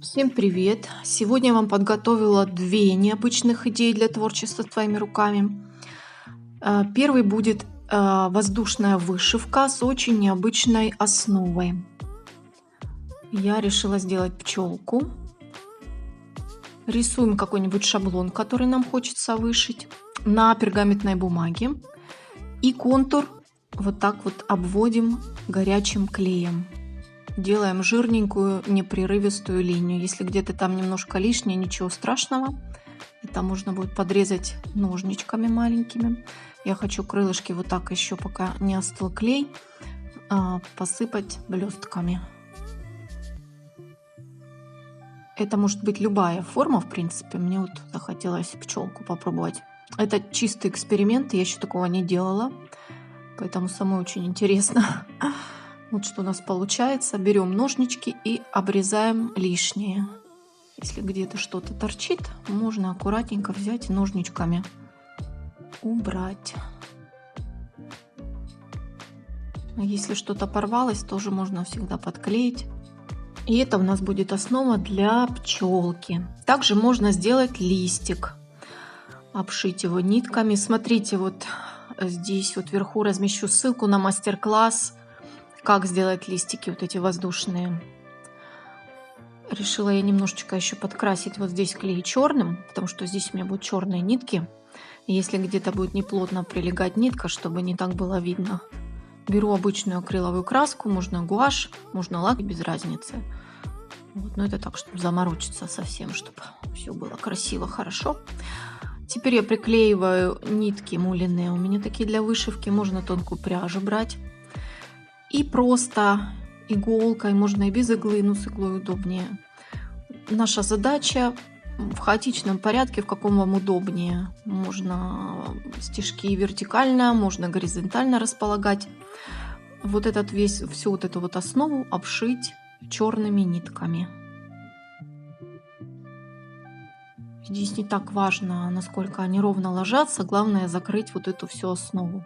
Всем привет! Сегодня я вам подготовила две необычных идеи для творчества своими руками. Первый будет воздушная вышивка с очень необычной основой. Я решила сделать пчелку. Рисуем какой-нибудь шаблон, который нам хочется вышить на пергаментной бумаге. И контур вот так вот обводим горячим клеем. Делаем жирненькую, непрерывистую линию. Если где-то там немножко лишнее, ничего страшного. Это можно будет подрезать ножничками маленькими. Я хочу крылышки вот так еще, пока не остыл клей, посыпать блестками. Это может быть любая форма, в принципе. Мне вот захотелось пчелку попробовать. Это чистый эксперимент, я еще такого не делала. Поэтому самой очень интересно. Вот что у нас получается. Берем ножнички и обрезаем лишнее. Если где-то что-то торчит, можно аккуратненько взять и ножничками убрать. А если что-то порвалось, тоже можно всегда подклеить. И это у нас будет основа для пчелки. Также можно сделать листик, обшить его нитками. Смотрите, вот здесь вот вверху размещу ссылку на мастер-класс, как сделать листики вот эти воздушные. Решила я немножечко еще подкрасить вот здесь клей черным, потому что здесь у меня будут черные нитки. И если где-то будет неплотно прилегать нитка, чтобы не так было видно, беру обычную акриловую краску, можно гуашь, можно лак, без разницы. Вот, но это так, чтобы заморочиться совсем, чтобы все было красиво, хорошо. Теперь я приклеиваю нитки мулине. У меня такие для вышивки, можно тонкую пряжу брать. И просто иголкой, можно и без иглы, но с иглой удобнее. Наша задача в хаотичном порядке, в каком вам удобнее. Можно стежки вертикально, можно горизонтально располагать. Вот этот всю вот эту вот основу обшить черными нитками. Здесь не так важно, насколько они ровно ложатся, главное закрыть вот эту всю основу.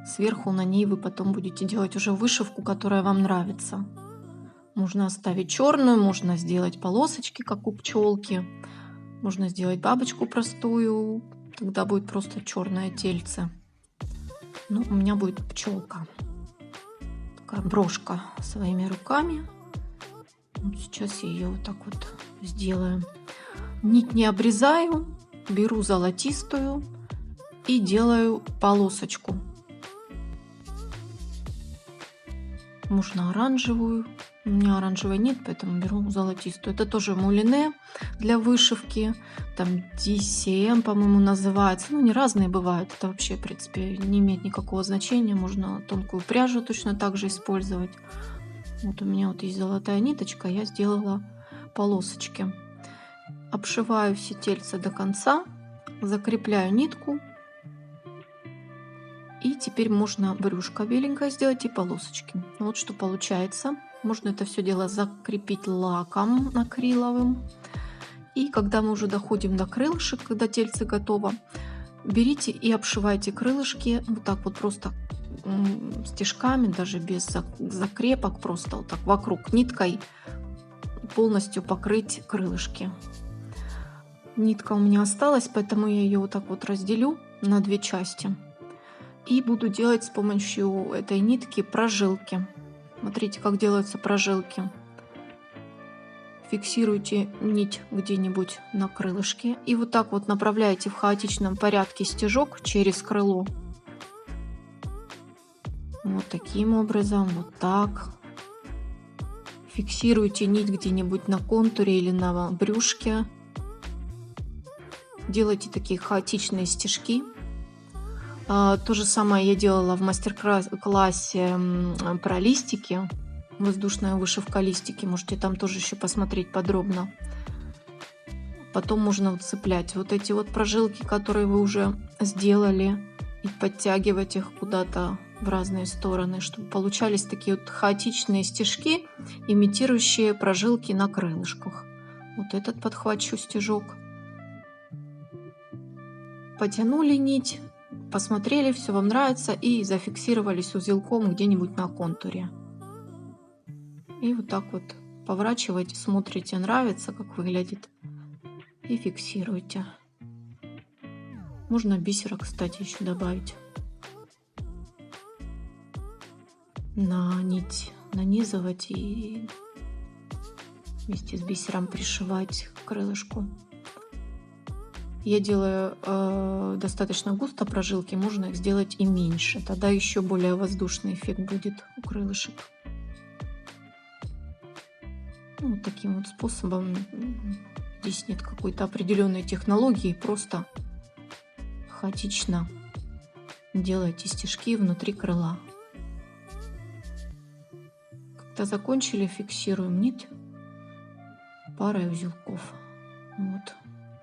Сверху на ней вы потом будете делать уже вышивку, которая вам нравится. Можно оставить черную, можно сделать полосочки, как у пчелки. Можно сделать бабочку простую, тогда будет просто черное тельце. Ну, у меня будет пчелка. Такая брошка своими руками. Вот сейчас я ее вот так вот сделаю. Нить не обрезаю, беру золотистую и делаю полосочку. Можно оранжевую. У меня оранжевой нет, поэтому беру золотистую. Это тоже мулине для вышивки. Там DCM, по-моему, называется. Ну, не разные бывают. Это вообще, в принципе, не имеет никакого значения. Можно тонкую пряжу точно так же использовать. Вот у меня вот есть золотая ниточка. Я сделала полосочки. Обшиваю все тельца до конца. Закрепляю нитку. И теперь можно брюшко беленькое сделать и полосочки. Вот что получается. Можно это все дело закрепить лаком акриловым. И когда мы уже доходим до крылышек, когда тельце готово, берите и обшивайте крылышки вот так вот просто стежками, даже без закрепок, просто вот так вокруг ниткой полностью покрыть крылышки. Нитка у меня осталась, поэтому я ее вот так вот разделю на две части. И буду делать с помощью этой нитки прожилки. Смотрите, как делаются прожилки. Фиксируйте нить где-нибудь на крылышке. И вот так вот направляете в хаотичном порядке стежок через крыло. Вот таким образом, вот так. Фиксируйте нить где-нибудь на контуре или на брюшке. Делайте такие хаотичные стежки. То же самое я делала в мастер-классе про листики. Воздушная вышивка листики. Можете там тоже еще посмотреть подробно. Потом можно цеплять вот эти вот прожилки, которые вы уже сделали, и подтягивать их куда-то в разные стороны, чтобы получались такие вот хаотичные стежки, имитирующие прожилки на крылышках. Вот этот подхвачу стежок. Потянули нить. Посмотрели, все вам нравится, и зафиксировались узелком где-нибудь на контуре. И вот так вот поворачиваете, смотрите, нравится, как выглядит, и фиксируйте. Можно бисера, кстати, еще добавить. На нить нанизывать и вместе с бисером пришивать к крылышку. Я делаю достаточно густо прожилки, можно их сделать и меньше. Тогда еще более воздушный эффект будет у крылышек. Ну, вот таким вот способом. Здесь нет какой-то определенной технологии, просто хаотично делайте стежки внутри крыла. Когда закончили, фиксируем нить парой узелков. Вот.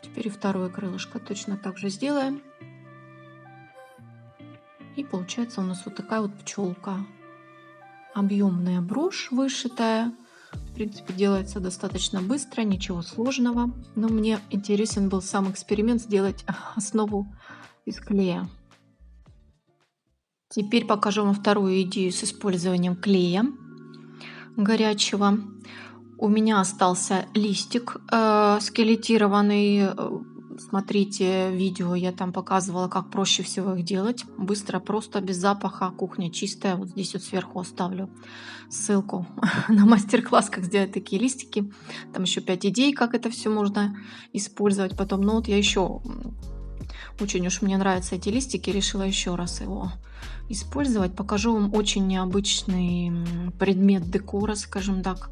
Теперь и второе крылышко точно так же сделаем. И получается у нас вот такая вот пчелка. Объемная брошь вышитая. В принципе, делается достаточно быстро, ничего сложного. Но мне интересен был сам эксперимент сделать основу из клея. Теперь покажу вам вторую идею с использованием клея горячего. У меня остался листик скелетированный. Смотрите видео, я там показывала, как проще всего их делать. Быстро, просто, без запаха, кухня чистая. Вот здесь вот сверху оставлю ссылку на мастер-класс, как сделать такие листики. Там еще 5 идей, как это все можно использовать потом. Но вот я еще, очень уж мне нравятся эти листики, решила еще раз его использовать. Покажу вам очень необычный предмет декора, скажем так.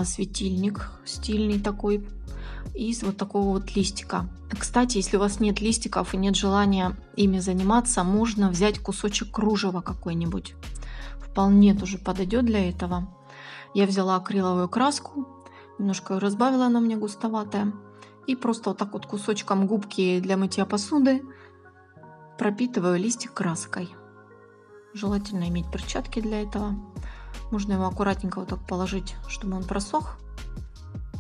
Светильник стильный такой из вот такого вот листика. Кстати, если у вас нет листиков и нет желания ими заниматься, можно взять кусочек кружева какой-нибудь. Вполне тоже подойдет для этого. Я взяла акриловую краску, немножко ее разбавила, она у меня густоватая, и просто вот так вот кусочком губки для мытья посуды пропитываю листик краской. Желательно иметь перчатки для этого. Можно его аккуратненько вот так положить, чтобы он просох.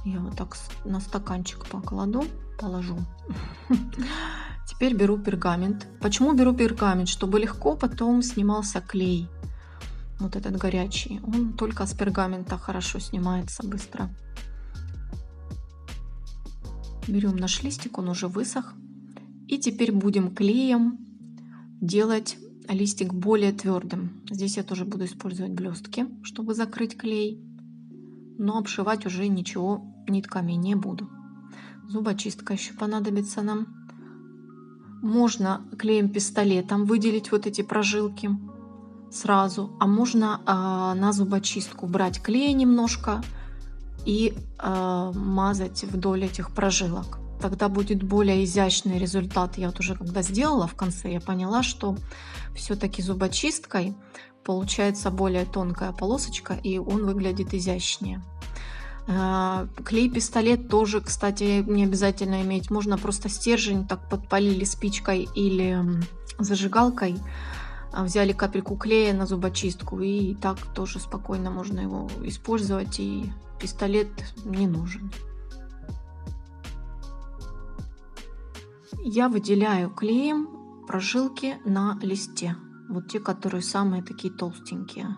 Я вот так на стаканчик положу. Теперь беру пергамент. Почему беру пергамент? Чтобы легко потом снимался клей. Вот этот горячий. Он только с пергамента хорошо снимается быстро. Берем наш листик, он уже высох. И теперь будем клеем делать листик более твердым. Здесь я тоже буду использовать блестки, чтобы закрыть клей. Но обшивать уже ничего нитками не буду. Зубочистка еще понадобится нам. Можно клеем-пистолетом выделить вот эти прожилки сразу, а можно на зубочистку брать клея немножко и мазать вдоль этих прожилок. Тогда будет более изящный результат. Я вот уже когда сделала в конце, я поняла, что все-таки зубочисткой получается более тонкая полосочка, и он выглядит изящнее. Клей-пистолет тоже, кстати, не обязательно иметь. Можно просто стержень так подпалили спичкой или зажигалкой, взяли капельку клея на зубочистку, и так тоже спокойно можно его использовать, и пистолет не нужен. Я выделяю клеем прожилки на листе, вот те, которые самые такие толстенькие,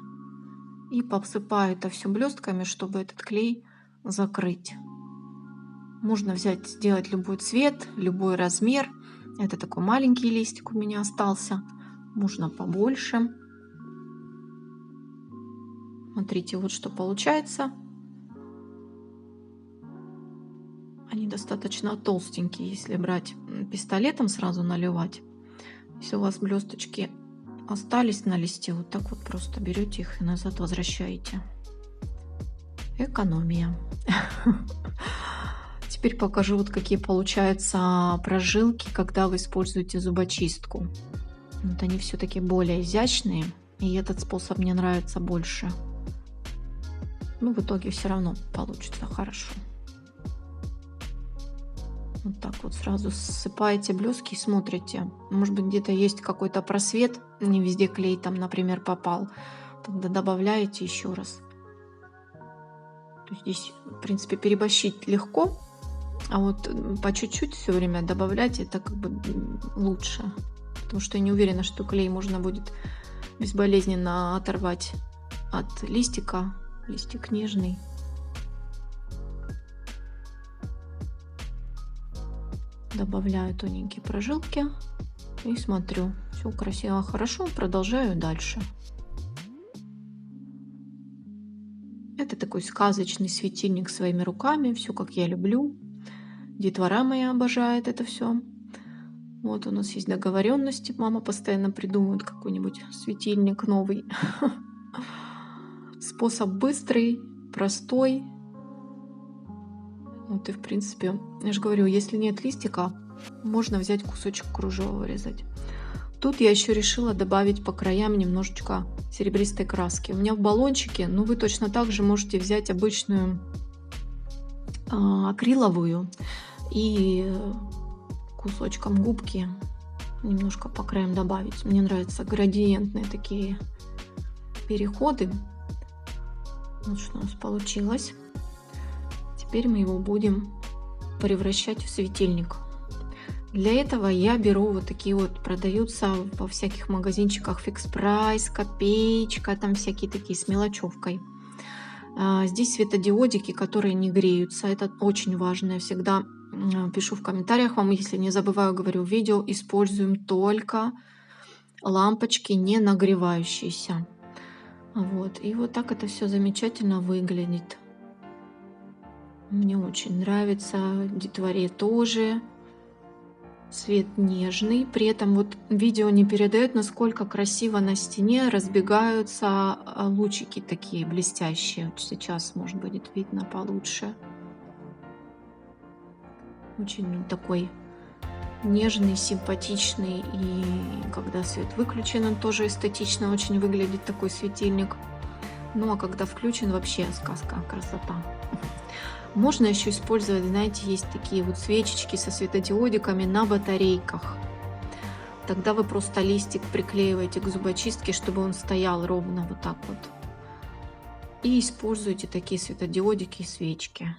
и посыпаю это все блестками, чтобы этот клей закрыть. Можно взять, сделать любой цвет, любой размер. Это такой маленький листик у меня остался, можно побольше. Смотрите, вот что получается. Они достаточно толстенькие, если брать пистолетом сразу наливать. Если у вас блесточки остались на листе, вот так вот просто берете их и назад возвращаете. Экономия. Теперь покажу, вот какие получаются прожилки, когда вы используете зубочистку. Вот они все-таки более изящные, и этот способ мне нравится больше. Но в итоге все равно получится хорошо. Вот так вот сразу ссыпаете блески и смотрите. Может быть, где-то есть какой-то просвет, не везде клей там, например, попал. Тогда добавляете еще раз. То есть здесь, в принципе, переборщить легко, а вот по чуть-чуть все время добавлять, это как бы лучше. Потому что я не уверена, что клей можно будет безболезненно оторвать от листика. Листик нежный. Добавляю тоненькие прожилки и смотрю. Все красиво, хорошо. Продолжаю дальше. Это такой сказочный светильник своими руками. Все как я люблю. Детвора моя обожает это все. Вот у нас есть договоренности. Мама постоянно придумывает какой-нибудь светильник новый. Способ быстрый, простой. Вот и в принципе, я же говорю, если нет листика, можно взять кусочек кружева вырезать. Тут я еще решила добавить по краям немножечко серебристой краски. У меня в баллончике, ну вы точно так же можете взять обычную акриловую и кусочком губки немножко по краям добавить. Мне нравятся градиентные такие переходы. Вот что у нас получилось. Теперь мы его будем превращать в светильник. Для этого я беру вот такие вот, продаются во всяких магазинчиках Фикс Прайс, Копеечка, там всякие такие с мелочевкой. Здесь светодиодики, которые не греются. Это очень важно. Я всегда пишу в комментариях вам, если не забываю, говорю в видео, используем только лампочки не нагревающиеся. Вот. И вот так это все замечательно выглядит. Мне очень нравится. Детворе тоже. Цвет нежный. При этом вот видео не передает, насколько красиво на стене разбегаются лучики такие блестящие. Вот сейчас, может, будет видно получше. Очень такой нежный, симпатичный. И когда свет выключен, он тоже эстетично очень выглядит, такой светильник. Ну а когда включен, вообще сказка, красота. Можно еще использовать, знаете, есть такие вот свечечки со светодиодиками на батарейках. Тогда вы просто листик приклеиваете к зубочистке, чтобы он стоял ровно вот так вот. И используйте такие светодиодики и свечки.